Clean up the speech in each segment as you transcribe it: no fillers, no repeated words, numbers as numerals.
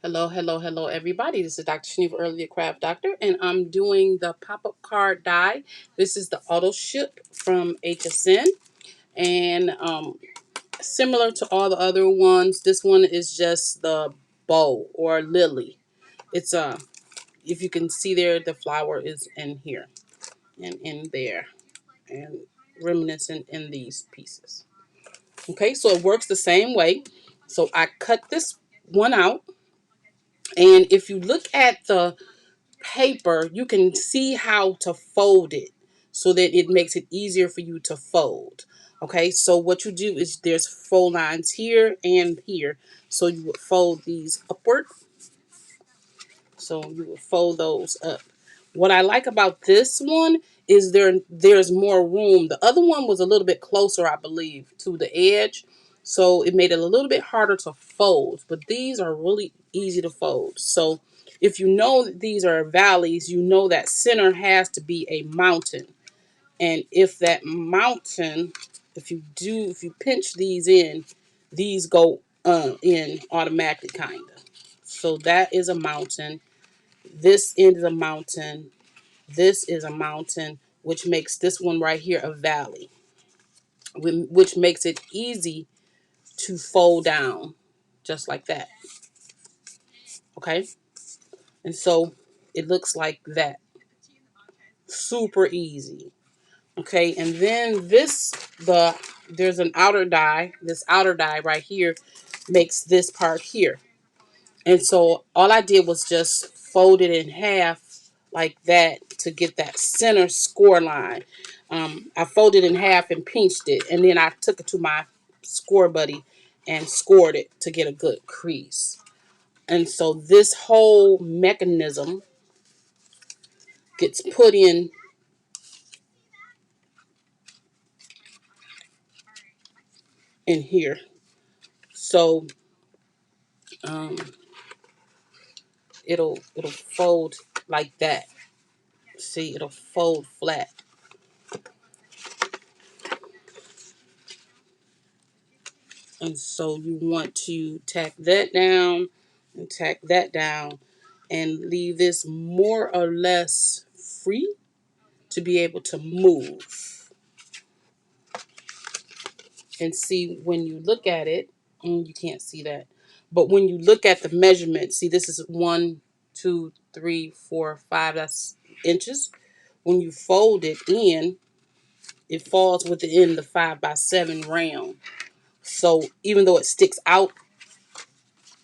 Hello, hello, hello, everybody. This is Dr. Shaniva, Earlier Craft Doctor, and I'm doing the pop-up card die. This is the auto ship from HSN, and similar to all the other ones, this one is just the bow or lily. It's if you can see there, the flower is in here and in there, and reminiscent in these pieces. Okay, so it works the same way. So I cut this one out, and if you look at the paper, you can see how to fold it so that it makes it easier for you to fold. Okay, so what you do is there's fold lines here and here. So you would fold these upward. So you would fold those up. What I like about this one is there's more room. The other one was a little bit closer, I believe, to the edge. So it made it a little bit harder to fold. But these are really easy to fold. So if you know that these are valleys, you know that center has to be a mountain. And if that mountain, if you pinch these in, these go in automatically, kind of. So that is a mountain. This end is a mountain. This is a mountain, which makes this one right here a valley, which makes it easy to fold down just like that. Okay? And so it looks like that. Super easy. Okay, and then there's an outer die. This outer die right here makes this part here. And so all I did was just fold it in half like that to get that center score line. I folded in half and pinched it, and then I took it to my score buddy and scored it to get a good crease. And so this whole mechanism gets put in here. So um, it'll fold like that. See, it'll fold flat. And so you want to tack that down and tack that down and leave this more or less free to be able to move. And see, when you look at it, you can't see that, but when you look at the measurement, see, this is 1, 2, 3, 4, 5, that's inches. When you fold it in, it falls within the 5x7 round. So even though it sticks out,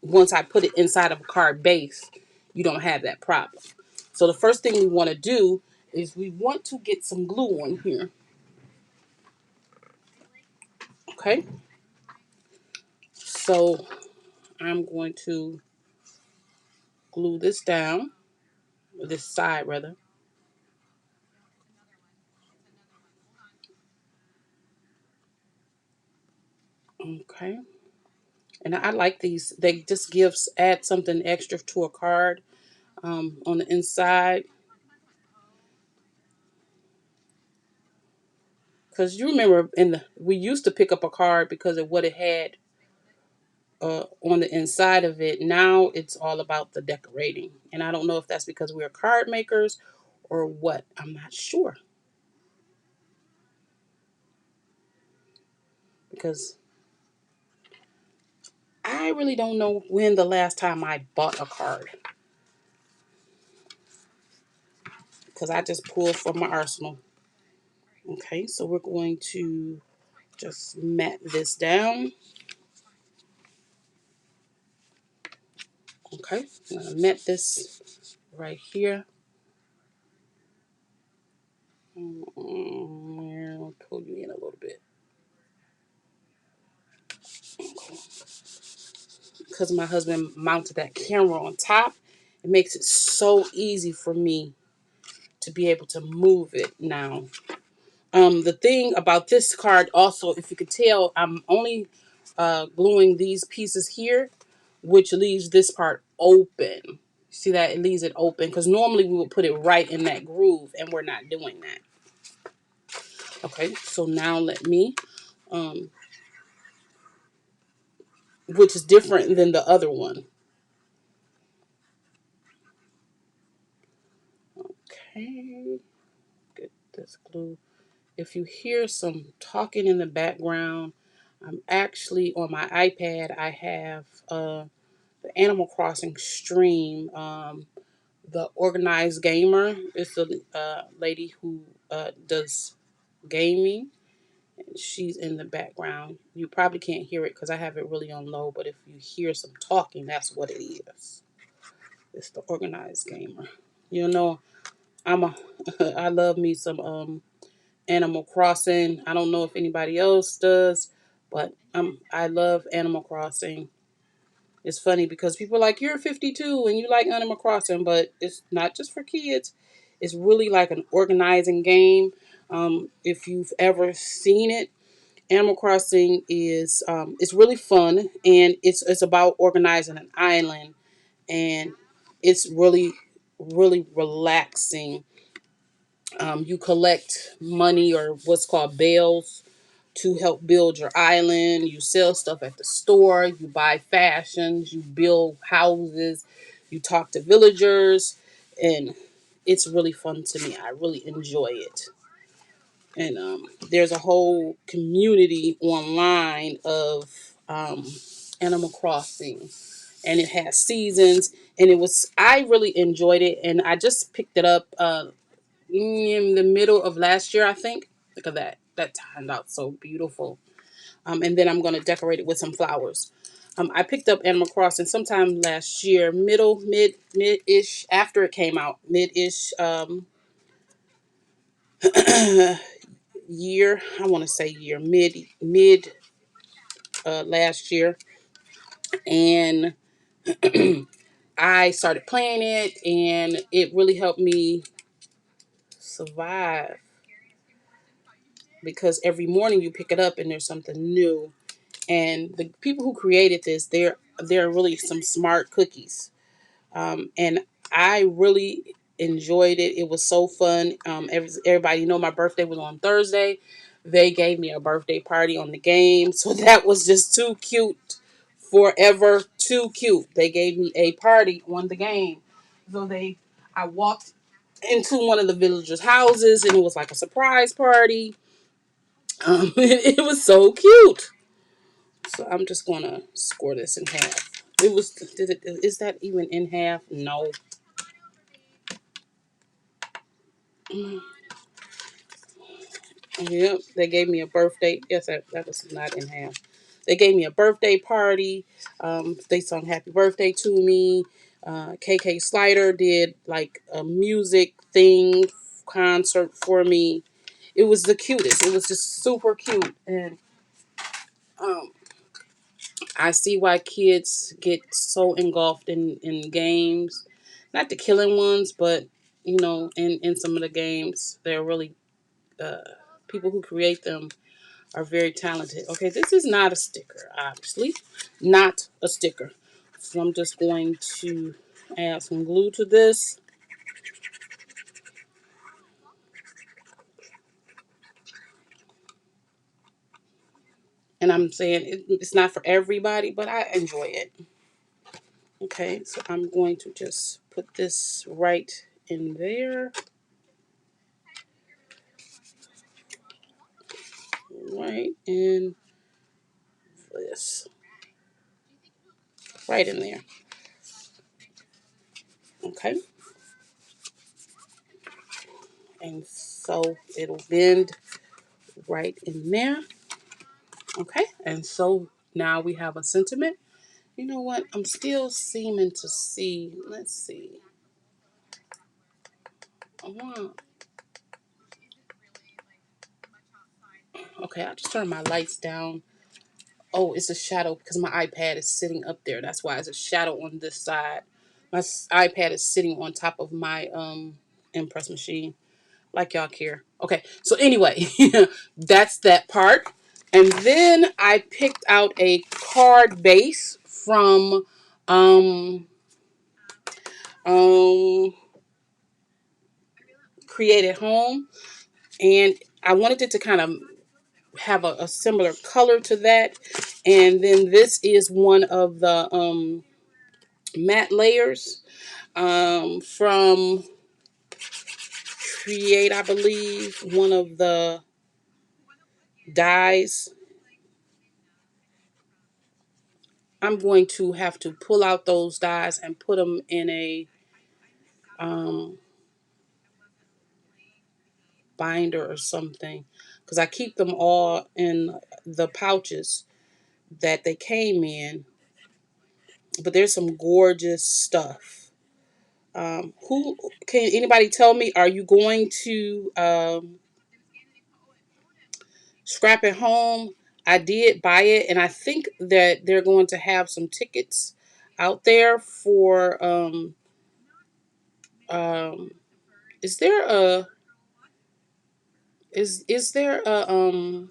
once I put it inside of a card base, you don't have that problem. So the first thing we want to do is we want to get some glue on here. Okay. So I'm going to glue this down, this side rather. Okay. And I like these. They just add something extra to a card on the inside. Because you remember we used to pick up a card because of what it had on the inside of it. Now it's all about the decorating. And I don't know if that's because we're card makers or what. I'm not sure. Because I really don't know when the last time I bought a card. Because I just pulled from my arsenal. Okay, so we're going to just mat this down. Okay, I'm going to mat this right here. I'll pull you in a little bit. Because my husband mounted that camera on top, it makes it so easy for me to be able to move it now. The thing about this card also, if you could tell, I'm only gluing these pieces here, which leaves this part open. See that? It leaves it open because normally we would put it right in that groove, and we're not doing that. Okay, so now let me, which is different than the other one. this glue. If you hear some talking in the background, I'm actually on my iPad. I have the Animal Crossing stream. The Organized Gamer is the lady who does gaming. She's in the background. You probably can't hear it because I have it really on low, but if you hear some talking, that's what it is. It's the Organized Gamer. You know, I'm a I love me some Animal Crossing. I don't know if anybody else does, but I love Animal Crossing. It's funny because people are like, you're 52 and you like Animal Crossing, but it's not just for kids. It's really like an organizing game. If you've ever seen it, Animal Crossing is it's really fun, and it's about organizing an island, and it's really relaxing. You collect money or what's called bells to help build your island. You sell stuff at the store. You buy fashions. You build houses. You talk to villagers, and it's really fun to me. I really enjoy it. And there's a whole community online of Animal Crossing, and it has seasons. And I really enjoyed it, and I just picked it up in the middle of last year, I think. Look at that. That turned out so beautiful. And then I'm going to decorate it with some flowers. I picked up Animal Crossing sometime last year, mid-ish, after it came out, mid-ish year. I want to say year, mid last year. And I started playing it, and it really helped me survive because every morning you pick it up and there's something new. And the people who created this, they're really some smart cookies. And I really enjoyed it. It was so fun. Everybody know my birthday was on Thursday. They gave me a birthday party on the game, so that was just too cute. Forever too cute. They gave me a party on the game. So I walked into one of the villagers' houses, and it was like a surprise party. It was so cute. So I'm just gonna score this in half. Is that even in half? No. Yep, they gave me a birthday. Yes, that was not in half. They gave me a birthday party. They sung happy birthday to me. KK Slider did like a music thing concert for me. It was the cutest. It was just super cute. And um, I see why kids get so engulfed in games. Not the killing ones, but in some of the games, they're really uh, people who create them are very talented. Okay, this is not a sticker, obviously. Not a sticker. So I'm just going to add some glue to this. And I'm saying it's not for everybody, but I enjoy it. Okay, so I'm going to just put this right in there. Right in this. Right in there. Okay. And so it'll bend right in there. Okay. And so now we have a sentiment. You know what? I'm still seeming to see. Let's see. I want. Okay, I just turned my lights down. Oh, it's a shadow because my iPad is sitting up there. That's why it's a shadow on this side. My iPad is sitting on top of my impress machine. Like y'all care. Okay, so anyway, that's that part. And then I picked out a card base from um um Create at Home, and I wanted it to kind of have a similar color to that. And then this is one of the matte layers from Create, I believe, one of the dies. I'm going to have to pull out those dies and put them in a um, binder or something, because I keep them all in the pouches that they came in. But there's some gorgeous stuff. Who can anybody tell me? Are you going to scrap it home? I did buy it, and I think that they're going to have some tickets out there for. Um, is there a is there a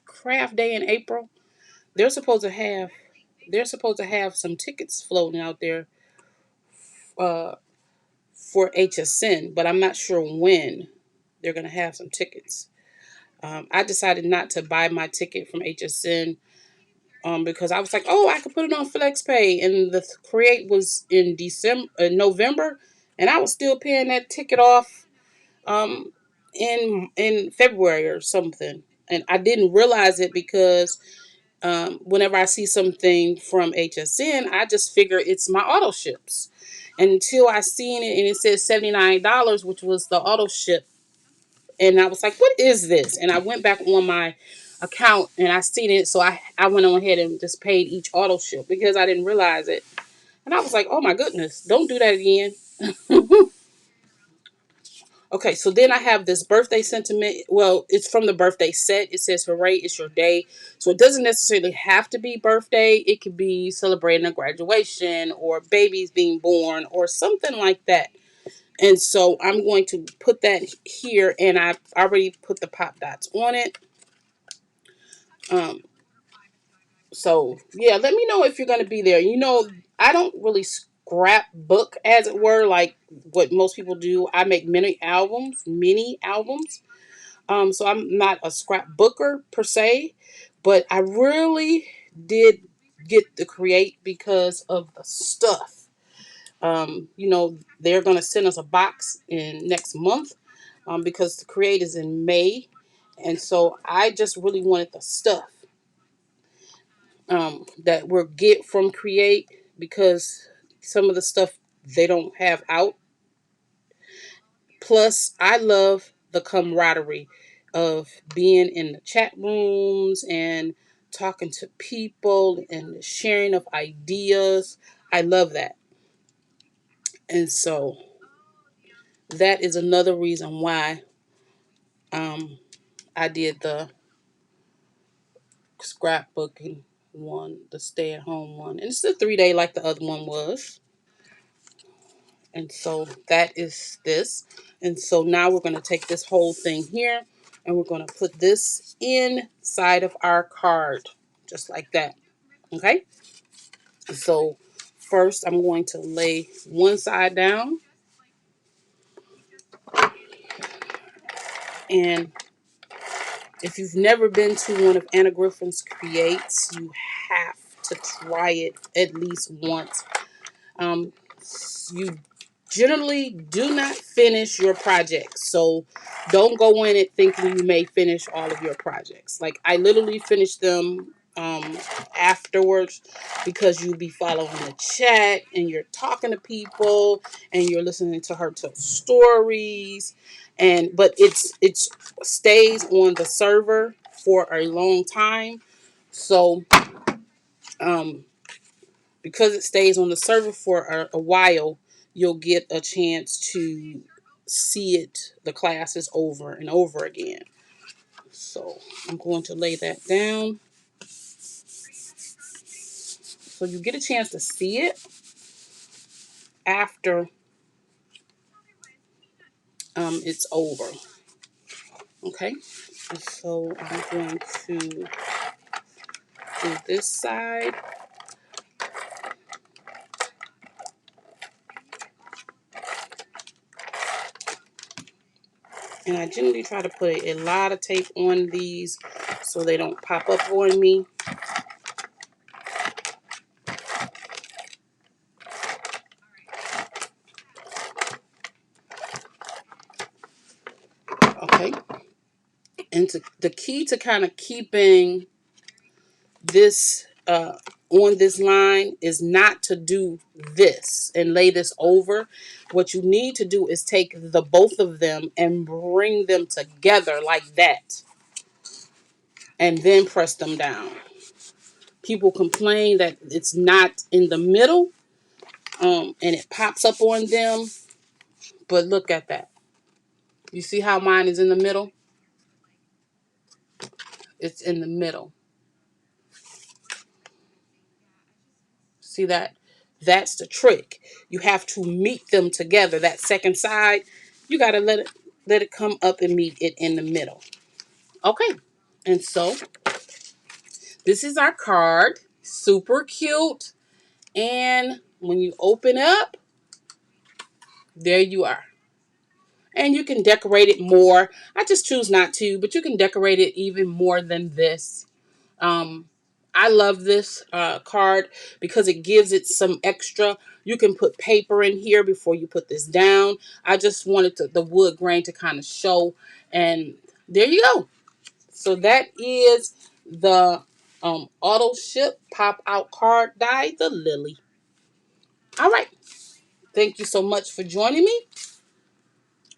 craft day in April? They're supposed to have some tickets floating out there uh, for HSN, but I'm not sure when they're going to have some tickets. I decided not to buy my ticket from HSN because I was like, oh, I could put it on FlexPay, and the create was in November, and I was still paying that ticket off um, in February or something, and I didn't realize it because whenever I see something from HSN, I just figure it's my auto ships. Until I seen it and it says $79, which was the auto ship, and I was like, "What is this?" And I went back on my account and I seen it, so I went on ahead and just paid each auto ship because I didn't realize it. And I was like, "Oh my goodness, don't do that again." Okay, so then I have this birthday sentiment. Well, it's from the birthday set. It says, "Hooray, it's your day." So it doesn't necessarily have to be birthday. It could be celebrating a graduation or babies being born or something like that. And so I'm going to put that here, and I've already put the pop dots on it. Um, so yeah, let me know if you're going to be there. I don't really scrapbook, as it were, like what most people do. I make mini albums. So I'm not a scrapbooker per se, but I really did get to create because of the stuff. They're gonna send us a box in next month, because the create is in May, and so I just really wanted the stuff that we'll get from create, because some of the stuff they don't have out. Plus, I love the camaraderie of being in the chat rooms and talking to people and the sharing of ideas. I love that. And so that is another reason why um, I did the scrapbooking one, the stay at home one. And it's a 3 day like the other one was. And so that is this. And so now we're going to take this whole thing here and we're going to put this inside of our card, just like that. Okay. So first I'm going to lay one side down, and if you've never been to one of Anna Griffin's creates, you have to try it at least once. Um, you generally do not finish your projects. So don't go in it thinking you may finish all of your projects. Like, I literally finished them afterwards, because you'll be following the chat and you're talking to people and you're listening to her tell stories, but it stays on the server for a long time. So um because it stays on the server for a while, you'll get a chance to see the classes over and over again. So I'm going to lay that down so you get a chance to see it after it's over. Okay, so I'm going to do this side. And I generally try to put a lot of tape on these so they don't pop up on me. And the key to kind of keeping this on this line is not to do this and lay this over. What you need to do is take the both of them and bring them together like that, and then press them down. People complain that it's not in the middle, and it pops up on them. But look at that. You see how mine is in the middle? It's in the middle. See that? That's the trick. You have to meet them together. That second side, you got to let it come up and meet it in the middle. Okay. And so this is our card. Super cute. And when you open up, there you are. And you can decorate it more. I just choose not to, but you can decorate it even more than this. Um, I love this card because it gives it some extra. You can put paper in here before you put this down. I just wanted the wood grain to kind of show. And there you go. So that is the auto ship pop out card die, the Lily. All right. Thank you so much for joining me.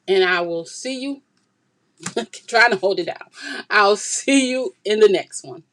And I will see you. Trying to hold it down. I'll see you in the next one.